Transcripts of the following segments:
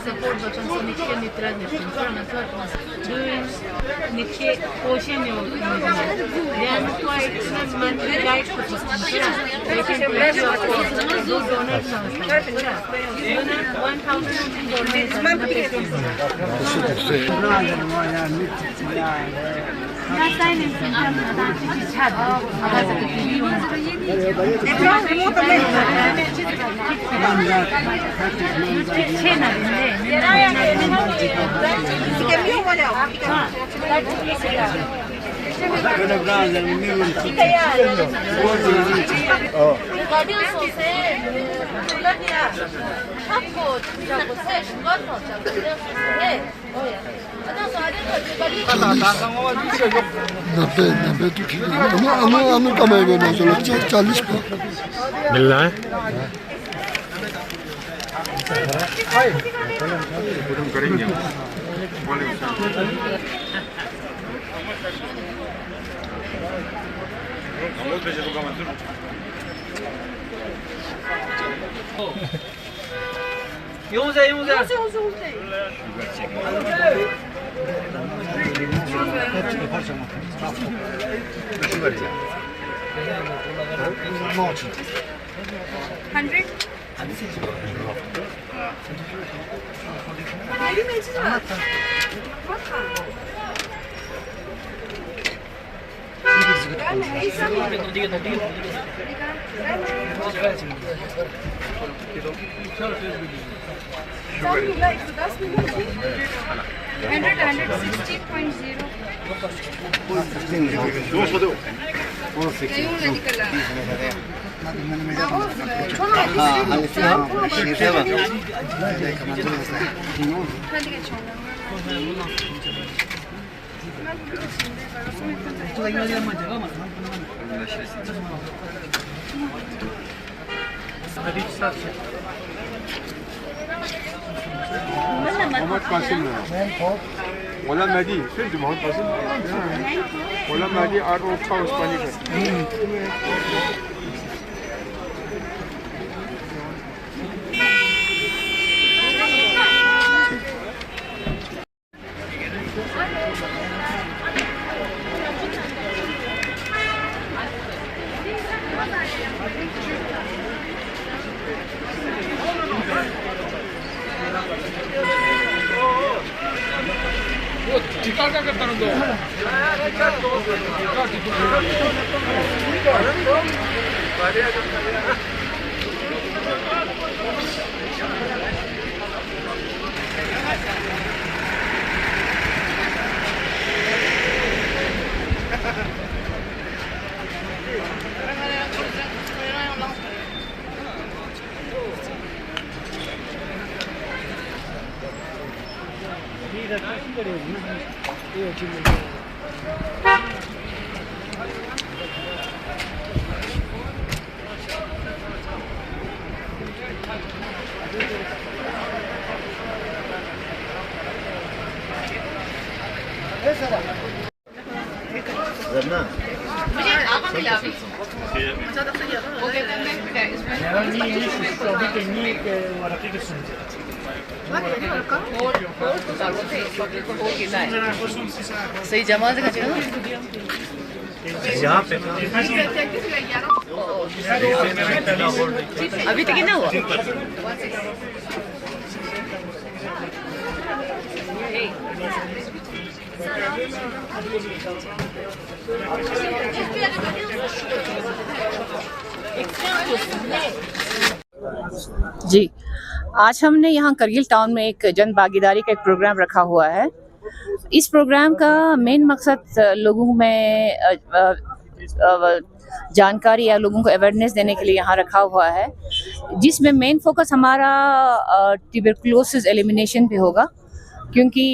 Support बच्चों से नित्य निद्रा नित्य पोषण then quite monthly guide for नब्बे तो ठीक है। हम कमाएंगे ना चलो 40 का मिल रहा है। करेंगे Mola Mehdi, şimdi Muhammed Basın. Mola Mehdi Arro Kaos Panik. टिका क्या करता हूँ सही जमा से कच्चे ना यहाँ पे अभी तक कितना हुआ जी। आज हमने यहाँ करगिल टाउन में एक जन भागीदारी का एक प्रोग्राम रखा हुआ है। इस प्रोग्राम का मेन मकसद लोगों में जानकारी या लोगों को अवेयरनेस देने के लिए यहाँ रखा हुआ है, जिसमें मेन फोकस हमारा ट्यूबरकुलोसिस एलिमिनेशन पे होगा, क्योंकि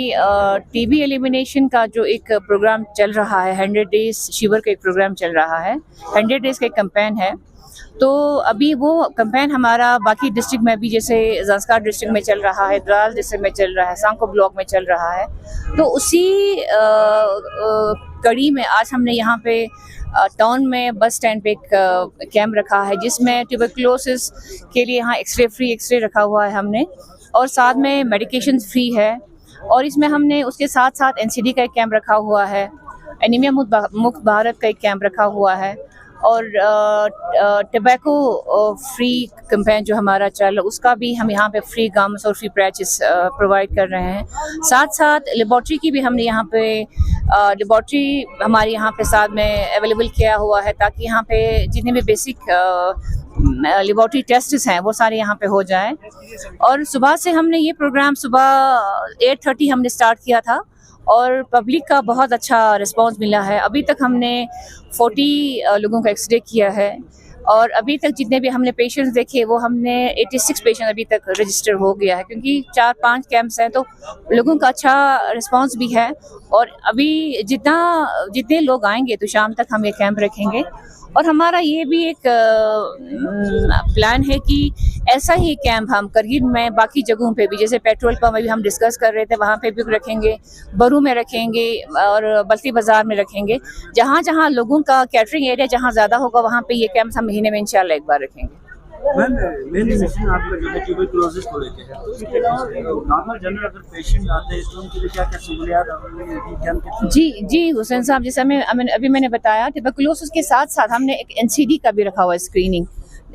टीबी एलिमिनेशन का जो एक प्रोग्राम चल रहा है, 100 डेज शिविर का एक प्रोग्राम चल रहा है, 100 डेज का एक कैंपेन है। तो अभी वो कैंपेन हमारा बाकी डिस्ट्रिक्ट में भी, जैसे ज़ांस्कार डिस्ट्रिक्ट में चल रहा है, द्रास डिस्ट्रिक्ट में चल रहा है, सांको ब्लॉक में चल रहा है। तो उसी कड़ी में आज हमने यहाँ पे टाउन में बस स्टैंड पे एक कैंप रखा है, जिसमें ट्यूबरक्लोसिस के लिए यहाँ फ्री एक्सरे रखा हुआ है हमने, और साथ में मेडिकेशन फ्री है। और इसमें हमने उसके साथ साथ एनसीडी का एक कैंप रखा हुआ है, एनीमिया मुक्त भारत का एक कैंप रखा हुआ है, और टबैको फ्री कैंपेन जो हमारा चल उसका भी हम यहाँ पे फ्री गम्स और फ्री पैचेस प्रोवाइड कर रहे हैं। साथ साथ लेबॉर्ट्री की भी हमने यहाँ पे लेबॉर्ट्री हमारे यहाँ पे साथ में अवेलेबल किया हुआ है, ताकि यहाँ पे जितने भी बेसिक लेबॉर्ट्री टेस्ट्स हैं वो सारे यहाँ पे हो जाएं। और सुबह से हमने ये प्रोग्राम सुबह 8:30 हमने स्टार्ट किया था, और पब्लिक का बहुत अच्छा रिस्पांस मिला है। अभी तक हमने 40 लोगों का एक्सरे किया है, और अभी तक जितने भी हमने पेशेंट्स देखे वो हमने 86 पेशेंट अभी तक रजिस्टर हो गया है, क्योंकि 4-5 कैंप्स हैं तो लोगों का अच्छा रिस्पांस भी है। और अभी जितने लोग आएंगे तो शाम तक हम ये कैंप रखेंगे। और हमारा ये भी एक प्लान है कि ऐसा ही कैंप हम करगिल में बाकी जगहों पे भी, जैसे पेट्रोल पंप अभी हम डिस्कस कर रहे थे, वहाँ पे भी रखेंगे, बरू में रखेंगे और बल्ती बाजार में रखेंगे। जहाँ जहाँ लोगों का कैटरिंग एरिया जहाँ ज़्यादा होगा वहाँ पे ये कैंप हम महीने में इंशाल्लाह एक बार रखेंगे। मैम, मेन मिशन आपका जो है ट्यूबरक्लोसिस को लेके है, तो नॉर्मल जनरल अगर पेशेंट आते हैं तो उनके लिए क्या क्या सहूलियात? जी हुसैन साहब, जैसे अभी मैंने बताया, ट्यूबरक्लोसिस के साथ साथ हमने एक एनसीडी का भी रखा हुआ है screening.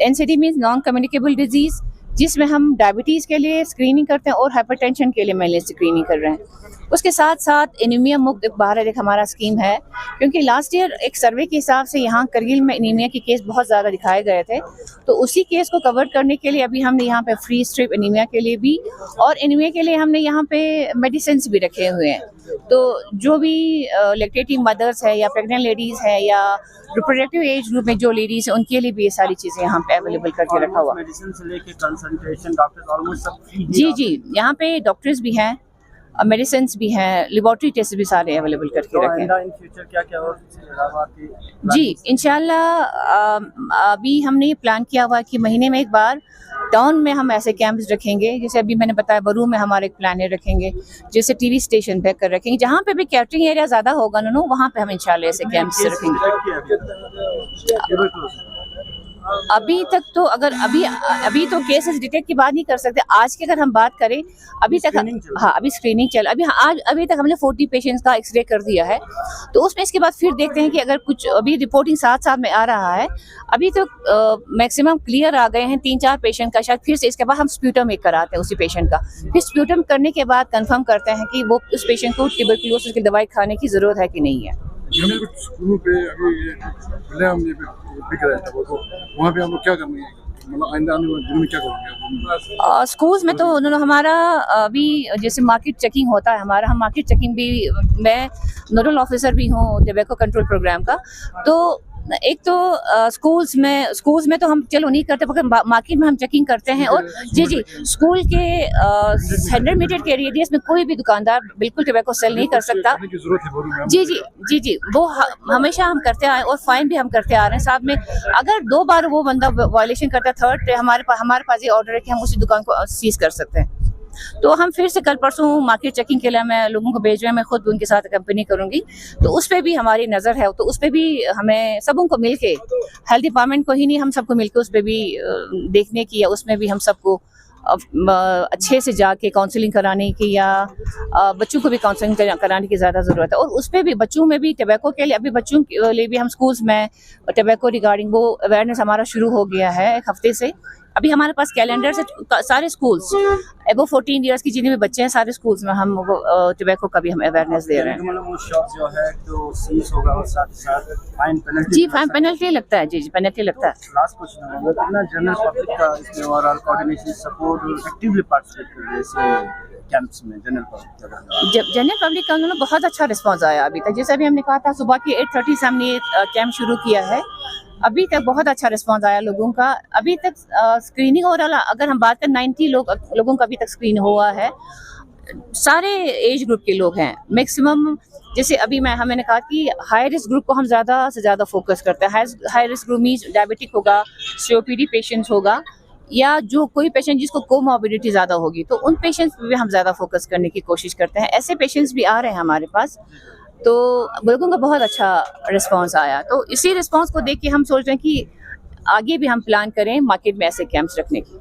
NCD means non communicable disease, जिसमें हम डायबिटीज़ के लिए स्क्रीनिंग करते हैं और हाइपरटेंशन के लिए मेनली स्क्रीनिंग कर रहे हैं। उसके साथ साथ एनीमिया मुक्त भारत एक हमारा स्कीम है, क्योंकि लास्ट ईयर एक सर्वे के हिसाब से यहाँ करगिल में एनीमिया के केस बहुत ज़्यादा दिखाए गए थे, तो उसी केस को कवर करने के लिए अभी हमने यहाँ पे फ्री स्ट्रिप एनीमिया के लिए भी, और एनीमिया के लिए हमने यहाँ पे मेडिसिन भी रखे हुए हैं। तो जो भी लैक्टेटिंग मदर्स है या प्रेग्नेंट लेडीज़ है या रिप्रोडक्टिव एज ग्रुप में जो लेडीज़ हैं उनके लिए भी ये सारी चीज़ें यहाँ पे अवेलेबल करके रखा हुआ। मेडिसिन से लेके कंसल्टेशन, डॉक्टर्स ऑलमोस्ट सब फ्री। जी, यहाँ पे डॉक्टर्स भी हैं, मेडिसिन भी हैं, लेबॉर्ट्री टेस्ट भी सारे अवेलेबल करके रखे हैं। इन फ्यूचर क्या क्या और जी इंशाल्लाह अभी हमने ये प्लान किया हुआ है कि महीने में एक बार टाउन में हम ऐसे कैंप्स रखेंगे, जैसे अभी मैंने बताया बरू में हमारे एक प्लान है रखेंगे, जैसे टीवी स्टेशन पे कर रखेंगे, जहाँ पे भी कैटरिंग एरिया ज़्यादा होगा ना वहाँ पे हम इंशाल्लाह ऐसे कैंप्स रखेंगे। अभी तक तो अभी तो केसेस डिटेक्ट की बात नहीं कर सकते। आज की अगर हम बात करें, अभी तक अभी स्क्रीनिंग चल, अभी तक हमने 40 पेशेंट्स का एक्सरे कर दिया है, तो उसमें इसके बाद फिर देखते हैं कि अगर कुछ अभी रिपोर्टिंग साथ में आ रहा है। अभी तो मैक्सिमम क्लियर आ गए हैं 3-4 पेशेंट का, शायद फिर से इसके बाद हम स्प्यूटम एक कराते हैं उसी पेशेंट का, फिर स्प्यूटम करने के बाद कंफर्म करते हैं कि वो उस पेशेंट को ट्यूबरक्लोसिस की दवाई खाने की ज़रूरत है कि नहीं है। स्कूलों पे अभी बिक रहा है, तो वहाँ पे हम लोग क्या करेंगे, मतलब आइंदा आने वाले दिनों में क्या करेंगे? स्कूल्स में तो उन्होंने हमारा अभी जैसे मार्केट चेकिंग होता है हमारा, हम मार्केट चेकिंग भी, मैं नोडल ऑफिसर भी हूँ टबैको कंट्रोल प्रोग्राम का। तो एक तो स्कूल्स में तो हम चलो नहीं करते, मगर मार्केट में हम चेकिंग करते हैं। और जी स्कूल के 100 मीटर के रेडियस में कोई भी दुकानदार बिल्कुल टबैको सेल नहीं कर सकता। जी वो हमेशा हम करते आए, और फाइन भी हम करते आ रहे हैं। साथ में अगर 2 बार वो बंदा वायलेशन करता है, थर्ड हमारे पास ये ऑर्डर है कि हम उसी दुकान को सीज कर सकते हैं। तो हम फिर से कल परसों मार्केट चेकिंग के लिए मैं लोगों को भेज रहे हैं, मैं खुद उनके साथ कंपनी करूंगी, तो उस पर भी हमारी नज़र है। तो उस पर भी हमें सबों को मिलके, हेल्थ डिपार्टमेंट को ही नहीं, हम सबको मिलके उस पर भी देखने की, या उसमें भी हम सबको अच्छे से जाके काउंसलिंग कराने की, या बच्चों को भी काउंसलिंग कराने की ज़्यादा ज़रूरत है। और उस पर भी बच्चों में भी टबैको के लिए, अभी बच्चों के लिए भी हम स्कूल्स में टबैको रिगार्डिंग वो अवेयरनेस हमारा शुरू हो गया है एक हफ्ते से। अभी हमारे पास कैलेंडर से सारे स्कूल्स एबो 14 इयर्स की जितने भी बच्चे हैं सारे स्कूल्स में हम वो टबैको का भी हम अवेयरनेस दे रहे हैं। फाइन पेनल्टी लगता है। जी पेनल्टी लगता है। लास्ट क्वेश्चन, कितना जनरल पब्लिक का इसमें ओवरऑल कोऑर्डिनेशन सपोर्ट और एक्टिवली पार्टिसिपेट कर रहे हैं कैंप्स में? जनरल पब्लिक का उन्होंने बहुत अच्छा रिस्पांस आया अभी तक। जैसे अभी हमने कहा था सुबह के 8:30 से हमने कैंप शुरू किया है, अभी तक बहुत अच्छा रिस्पांस आया लोगों का। अभी तक स्क्रीनिंग ओवरऑल अगर हम बात करें 90 लोगों का अभी तक स्क्रीन हुआ है। सारे एज ग्रुप के लोग हैं मैक्सिमम। जैसे अभी मैंने कहा कि हाई रिस्क ग्रुप को हम ज़्यादा से ज़्यादा फोकस करते हैं। High risk group means diabetic होगा, सीओपीडी पेशेंट्स होगा, या जो कोई पेशेंट जिसको कोमॉर्बिडिटी ज़्यादा होगी, तो उन पेशेंट्स पे भी हम ज़्यादा फोकस करने की कोशिश करते हैं। ऐसे पेशेंट्स भी आ रहे हैं हमारे पास, तो लोगों का बहुत अच्छा रिस्पांस आया। तो इसी रिस्पांस को देख के हम सोच रहे हैं कि आगे भी हम प्लान करें मार्केट में ऐसे कैंप्स रखने की।